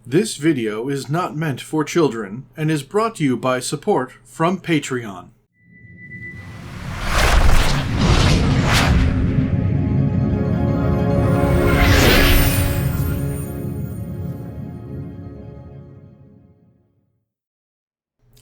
This video is not meant for children and is brought to you by support from Patreon.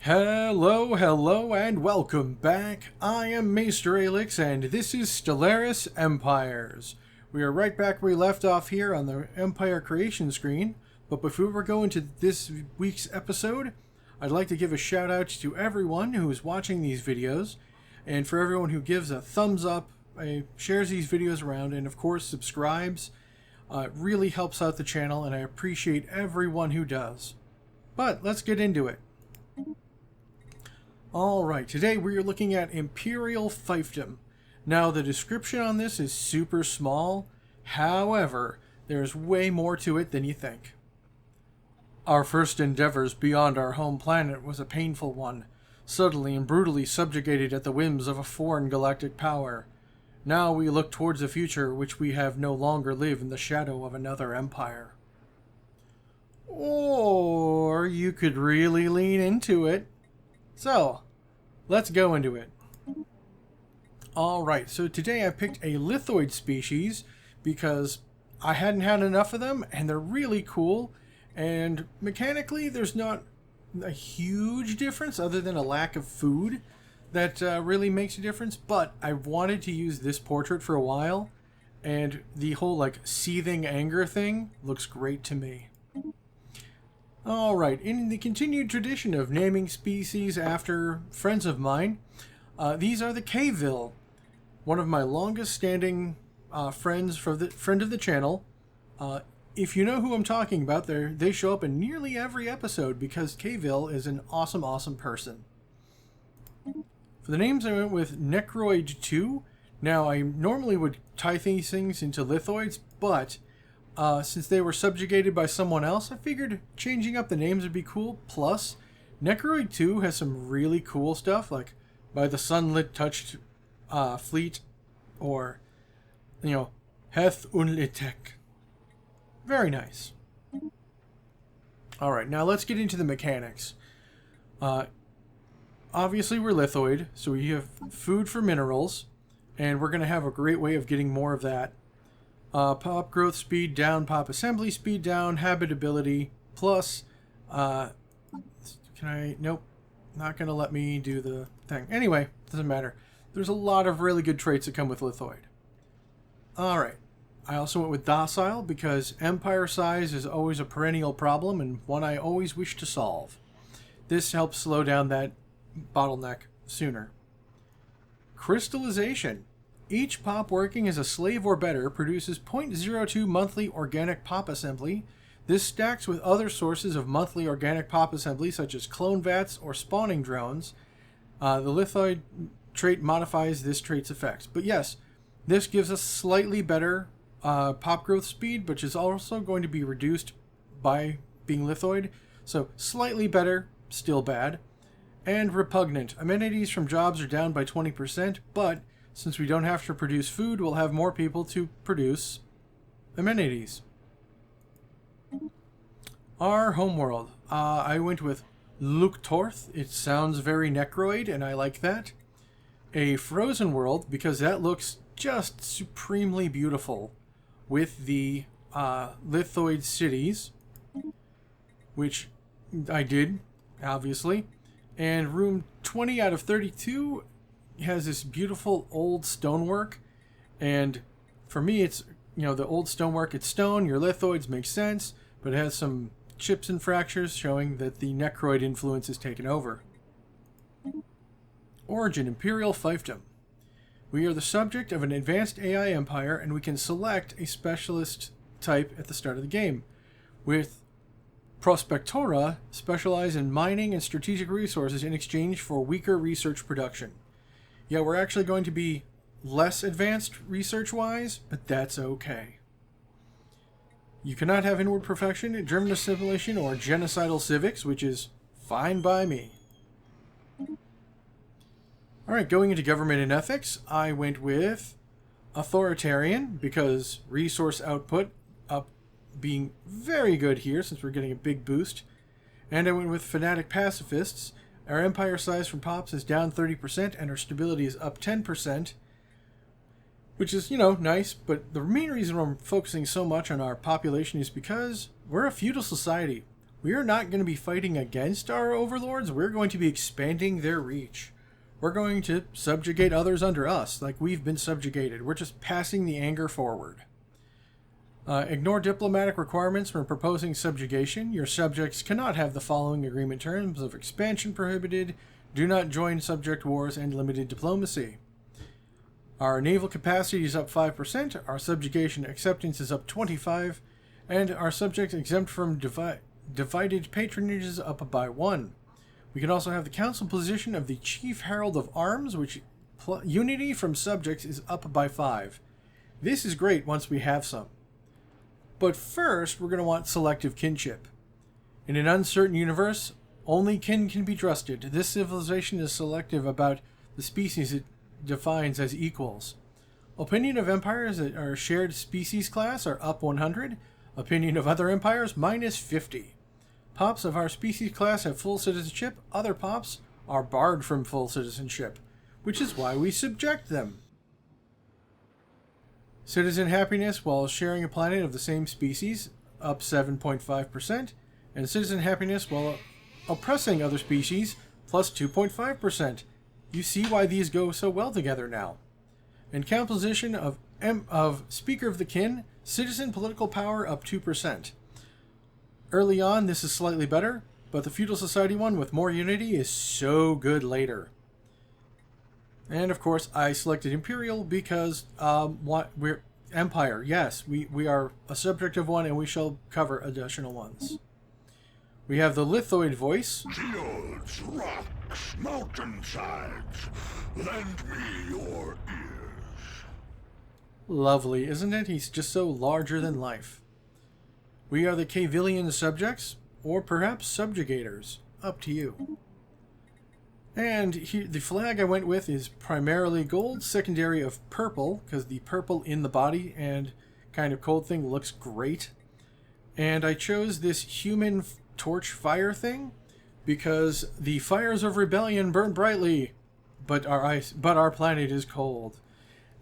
Hello, and welcome back. I am Maester Aelix, and this is Stellaris Empires. We are right back where we left off here on the Empire creation screen. But before we go into this week's episode, I'd like to give a shout out to everyone who is watching these videos, and for everyone who gives a thumbs up, shares these videos around, and of course subscribes. It really helps out the channel, and I appreciate everyone who does. But let's get into it. Alright, today we are looking at Imperial Fiefdom. Now the description on this is super small, however, there's way more to it than you think. Our first endeavors beyond our home planet was a painful one, subtly and brutally subjugated at the whims of a foreign galactic power. Now we look towards a future which we have no longer live in the shadow of another empire. Or you could really lean into it. So, let's go into it. Alright, so today I picked a Lithoid species because I hadn't had enough of them and they're really cool. And mechanically, there's not a huge difference other than a lack of food that really makes a difference. But I wanted to use this portrait for a while, and the whole like seething anger thing looks great to me. Alright, in the continued tradition of naming species after friends of mine, these are the Caveville, one of my longest standing friends, friend of the channel. If you know who I'm talking about, they show up in nearly every episode because Caveville is an awesome person. For the names, I went with Necroid 2. Now, I normally would tie these things into Lithoids, but since they were subjugated by someone else, I figured changing up the names would be cool. Plus, Necroid 2 has some really cool stuff, like by the sunlit touched fleet, or, you know, Heth Unlitek. Very nice. Alright, now let's get into the mechanics. Obviously we're lithoid, so we have food for minerals, and we're going to have a great way of getting more of that. Pop growth speed down, pop assembly speed down, habitability, plus, nope, not going to let me do the thing. Anyway, doesn't matter. There's a lot of really good traits that come with lithoid. Alright. I also went with docile because empire size is always a perennial problem and one I always wish to solve. This helps slow down that bottleneck sooner. Crystallization. Each pop working as a slave or better produces 0.02 monthly organic pop assembly. This stacks with other sources of monthly organic pop assembly such as clone vats or spawning drones. The lithoid trait modifies this trait's effects. But yes, this gives us slightly better pop growth speed, which is also going to be reduced by being lithoid, so slightly better, still bad. And repugnant. Amenities from jobs are down by 20%, but since we don't have to produce food, we'll have more people to produce amenities. Our homeworld. I went with Luktorth. It sounds very Necroid, and I like that. A frozen world, because that looks just supremely beautiful, with the lithoid cities, which I did, obviously. And room 20 out of 32 has this beautiful old stonework. And for me, it's, you know, the old stonework, it's stone, your lithoids make sense, but it has some chips and fractures showing that the Necroid influence is taken over. Origin, Imperial Fiefdom. We are the subject of an advanced AI empire, and we can select a specialist type at the start of the game. With Prospectora, specialize in mining and strategic resources in exchange for weaker research production. Yeah, we're actually going to be less advanced research-wise, but that's okay. You cannot have inward perfection, German assimilation, or genocidal civics, which is fine by me. Alright, going into government and ethics, I went with authoritarian because resource output up being very good here since we're getting a big boost. And I went with Fanatic Pacifists. Our empire size from Pops is down 30% and our stability is up 10%. Which is, you know, nice, but the main reason I'm focusing so much on our population is because we're a feudal society. We are not going to be fighting against our overlords, we're going to be expanding their reach. We're going to subjugate others under us, like we've been subjugated. We're just passing the anger forward. Ignore diplomatic requirements when proposing subjugation. Your subjects cannot have the following agreement terms of expansion prohibited, do not join subject wars, and limited diplomacy. Our naval capacity is up 5%, our subjugation acceptance is up 25%, and our subjects exempt from divided patronage is up by 1. We can also have the council position of the Chief Herald of Arms, which unity from subjects is up by 5. This is great once we have some. But first, we're going to want selective kinship. In an uncertain universe, only kin can be trusted. This civilization is selective about the species it defines as equals. Opinion of empires that are shared species class are up 100. Opinion of other empires minus 50. Pops of our species class have full citizenship. Other pops are barred from full citizenship, which is why we subject them. Citizen happiness while sharing a planet of the same species, up 7.5%, and citizen happiness while oppressing other species, plus 2.5%. You see why these go so well together now. And composition of Speaker of the Kin, citizen political power up 2%. Early on, this is slightly better, but the feudal society one with more unity is so good later. And of course, I selected Imperial because we're Empire. Yes, we are a subject of one, and we shall cover additional ones. We have the Lithoid voice. Fields, rocks, mountainsides, lend me your ears. Lovely, isn't it? He's just so larger than life. We are the Cavillian subjects, or perhaps subjugators. Up to you. And the flag I went with is primarily gold, secondary of purple, because the purple in the body and kind of cold thing looks great. And I chose this human torch fire thing because the fires of rebellion burn brightly, but our planet is cold.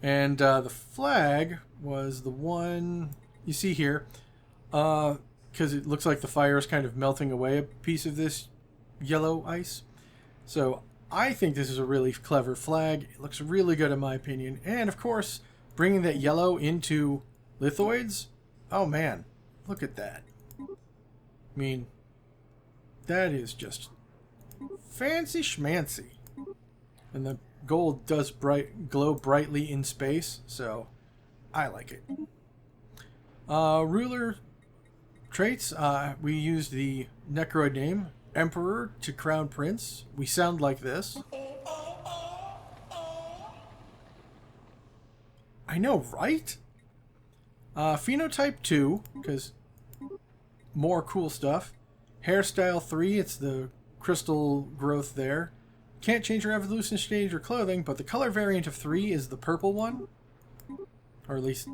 And the flag was the one you see here, because it looks like the fire is kind of melting away a piece of this yellow ice. So I think this is a really clever flag. It looks really good in my opinion. And of course, bringing that yellow into Lithoids, oh man, look at that. I mean, that is just fancy schmancy. And the gold does glow brightly in space, so I like it. Ruler traits, we used the Necroid name, Emperor to Crown Prince. We sound like this. I know, right? Phenotype 2, because more cool stuff. Hairstyle 3, it's the crystal growth there. Can't change your evolution stage or clothing, but the color variant of 3 is the purple one. Or at least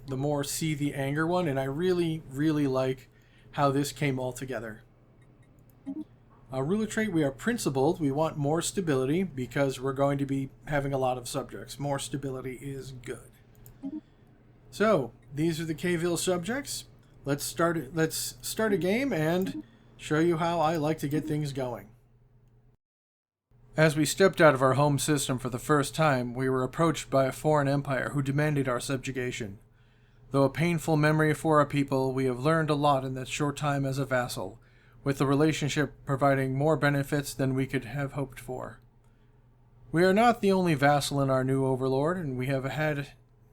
the more see the anger one, and I really, really like how this came all together. Ruler trait, we are principled. We want more stability because we're going to be having a lot of subjects. More stability is good. So, these are the Kville subjects. Let's start a game and show you how I like to get things going. As we stepped out of our home system for the first time, we were approached by a foreign empire who demanded our subjugation. Though a painful memory for our people, we have learned a lot in that short time as a vassal, with the relationship providing more benefits than we could have hoped for. We are not the only vassal in our new overlord, and we have had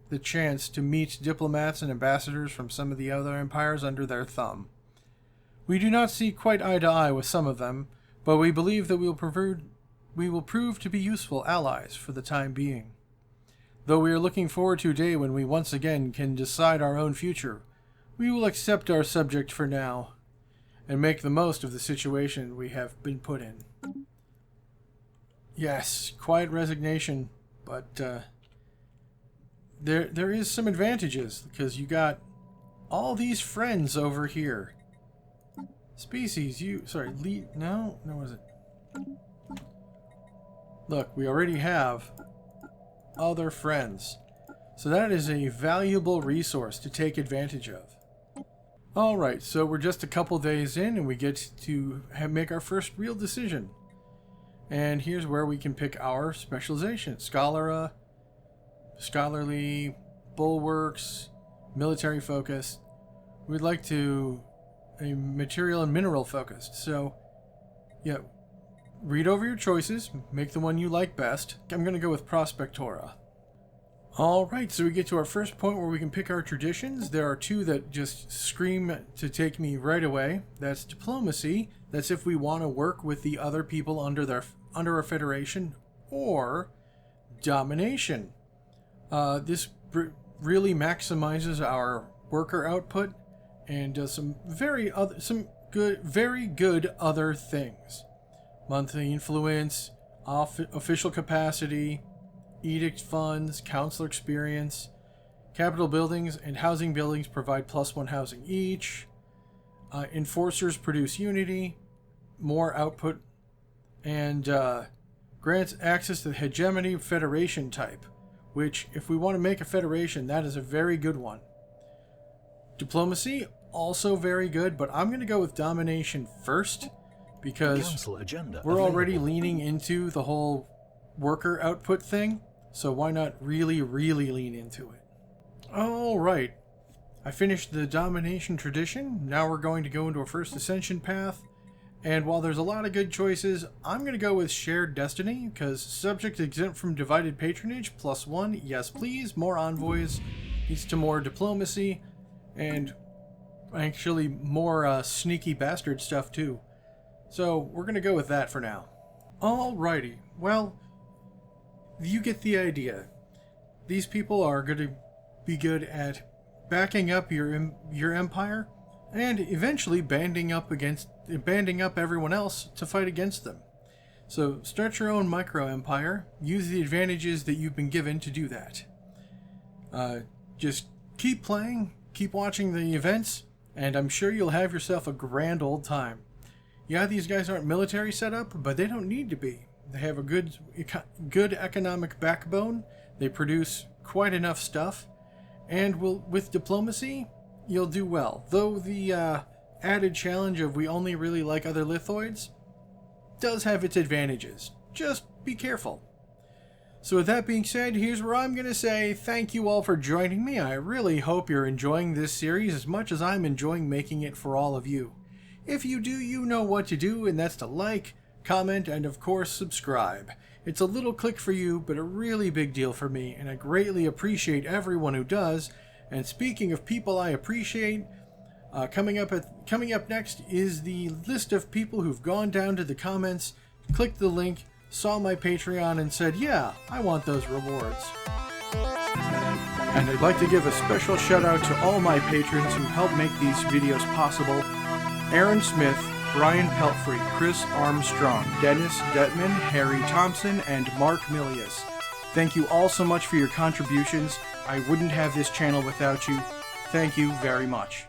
the chance to meet diplomats and ambassadors from some of the other empires under their thumb. We do not see quite eye to eye with some of them, but we believe that we will prove to be useful allies for the time being. Though we are looking forward to a day when we once again can decide our own future, we will accept our subject for now, and make the most of the situation we have been put in. Yes, quiet resignation, but there is some advantages, because you got all these friends over here. Species, no, was it? Look, we already have other friends. So that is a valuable resource to take advantage of. Alright, so we're just a couple days in and we get to make our first real decision. And here's where we can pick our specialization. Scholarly, bulwarks, military focused. We'd like to a material and mineral focused. So, yeah, read over your choices, make the one you like best. I'm going to go with Prospectora. Alright, so we get to our first point where we can pick our traditions. There are two that just scream to take me right away. That's diplomacy. That's if we want to work with the other people under a federation. Or domination. This really maximizes our worker output and does some very good other things. Monthly influence, official capacity, edict funds, council experience, capital buildings and housing buildings provide +1 housing each. Enforcers produce unity, more output, and grants access to the hegemony federation type, which, if we want to make a federation, that is a very good one. Diplomacy, also very good, but I'm going to go with domination first, because we're already leaning into the whole worker output thing, so why not really lean into it? Alright, I finished the domination tradition. Now we're going to go into our first ascension path, and while there's a lot of good choices, I'm going to go with shared destiny, because subject exempt from divided patronage, +1, yes please, more envoys, leads to more diplomacy, and actually more sneaky bastard stuff too. So we're going to go with that for now. Alrighty, well, you get the idea. These people are going to be good at backing up your empire and eventually banding up everyone else to fight against them. So start your own micro-empire, use the advantages that you've been given to do that. Just keep playing, keep watching the events, and I'm sure you'll have yourself a grand old time. Yeah, these guys aren't military setup, but they don't need to be. They have a good economic backbone, they produce quite enough stuff, and with diplomacy, you'll do well. Though the added challenge of we only really like other Lithoids does have its advantages. Just be careful. So with that being said, here's where I'm going to say thank you all for joining me. I really hope you're enjoying this series as much as I'm enjoying making it for all of you. If you do, you know what to do, and that's to like, comment, and of course subscribe. It's a little click for you, but a really big deal for me, and I greatly appreciate everyone who does. And speaking of people I appreciate, coming up next is the list of people who've gone down to the comments, clicked the link, saw my Patreon, and said, yeah, I want those rewards. And I'd like to give a special shout out to all my patrons who help make these videos possible. Aaron Smith, Brian Pelfrey, Chris Armstrong, Dennis Detman, Harry Thompson, and Mark Milius. Thank you all so much for your contributions. I wouldn't have this channel without you. Thank you very much.